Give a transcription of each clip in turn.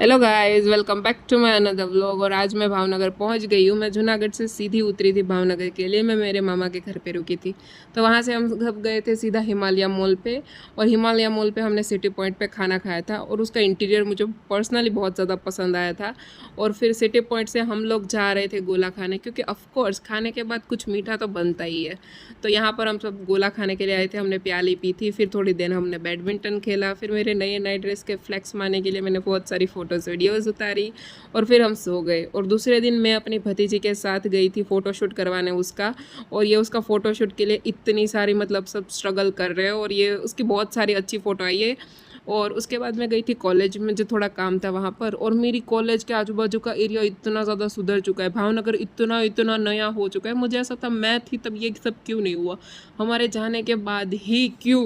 Hello guys, welcome back to my another vlog. और आज मैं भावनगर पहुंच गई हूँ। मैं जूनागढ़ से सीधी उतरी थी भावनगर के लिए। मैं मेरे मामा के घर पे रुकी थी, तो वहाँ से हम सब गए थे सीधा हिमालय मॉल पे। और हिमालय मॉल पे हमने सिटी पॉइंट पे खाना खाया था और उसका इंटीरियर मुझे पर्सनली बहुत ज़्यादा पसंद आया था। और फिर सिटी पॉइंट से हम लोग जा रहे थे गोला खाने, क्योंकि ऑफकोर्स खाने के बाद कुछ मीठा तो बनता ही है। तो यहाँ पर हम सब गोला खाने के लिए आए थे। हमने प्याली पी थी, फिर थोड़ी देर हमने बैडमिंटन खेला, फिर मेरे नए नए ड्रेस के फ्लैक्स मारने के लिए मैंने बहुत सारी फ़ोटोज़ वीडियोज़ उतारी और फिर हम सो गए। और दूसरे दिन मैं अपनी भतीजी के साथ गई थी फ़ोटोशूट करवाने उसका। और ये उसका फ़ोटोशूट के लिए इतनी सारी मतलब सब स्ट्रगल कर रहे हैं और ये उसकी बहुत सारी अच्छी फ़ोटो आई है। और उसके बाद मैं गई थी कॉलेज में, जो थोड़ा काम था वहाँ पर। और मेरी कॉलेज के आजू बाजू का एरिया इतना ज़्यादा सुधर चुका है, भावनगर इतना इतना नया हो चुका है। मुझे ऐसा था मैं थी तब ये सब क्यों नहीं हुआ, हमारे जाने के बाद ही क्यों।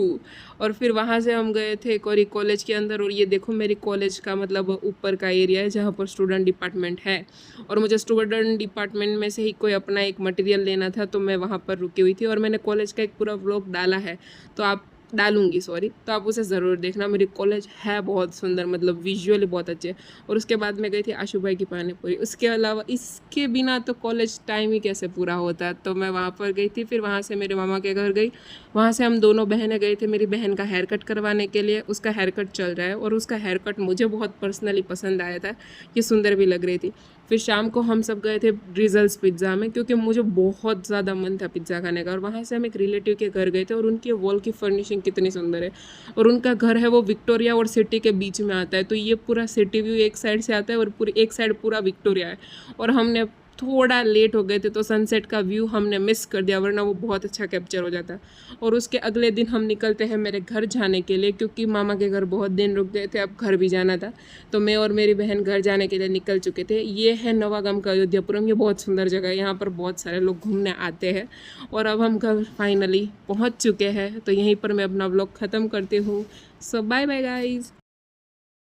और फिर वहाँ से हम गए थे कोरी कॉलेज के अंदर। और ये देखो मेरी कॉलेज का मतलब ऊपर का एरिया है जहाँ पर स्टूडेंट डिपार्टमेंट है। और मुझे स्टूडेंट डिपार्टमेंट में से ही कोई अपना एक मटेरियल लेना था, तो मैं वहाँ पर रुकी हुई थी। और मैंने कॉलेज का एक पूरा व्लॉग डाला है, तो आप डालूंगी सॉरी, तो आप उसे ज़रूर देखना। मेरी कॉलेज है बहुत सुंदर, मतलब विजुअली बहुत अच्छे। और उसके बाद मैं गई थी आशू भाई की पानी पूरी। उसके अलावा इसके बिना तो कॉलेज टाइम ही कैसे पूरा होता है, तो मैं वहाँ पर गई थी। फिर वहाँ से मेरे मामा के घर गई। वहाँ से हम दोनों बहनें गए थे मेरी बहन का हेयर कट करवाने के लिए। उसका हेयर कट चल रहा है और उसका हेयर कट मुझे बहुत पर्सनली पसंद आया था, ये सुंदर भी लग रही थी। फिर शाम को हम सब गए थे ड्रिजल्स पिज़्ज़ा में, क्योंकि मुझे बहुत ज़्यादा मन था पिज़्ज़ा खाने का। और वहाँ से हम एक रिलेटिव के घर गए थे और उनकी वॉल की फर्निशिंग कितनी सुंदर है। और उनका घर है वो विक्टोरिया और सिटी के बीच में आता है, तो ये पूरा सिटी व्यू एक साइड से आता है और पूरी एक साइड पूरा विक्टोरिया है। और हमने थोड़ा लेट हो गए थे तो सनसेट का व्यू हमने मिस कर दिया, वरना वो बहुत अच्छा कैप्चर हो जाता। और उसके अगले दिन हम निकलते हैं मेरे घर जाने के लिए, क्योंकि मामा के घर बहुत दिन रुक गए थे, अब घर भी जाना था। तो मैं और मेरी बहन घर जाने के लिए निकल चुके थे। ये है नवागाम का अयोध्यापुरम। ये बहुत सुंदर जगह है, यहाँ पर बहुत सारे लोग घूमने आते हैं। और अब हम घर फाइनली पहुँच चुके हैं, तो यहीं पर मैं अपना व्लॉग ख़त्म करती हूँ। सो बाय बाय गाइज़।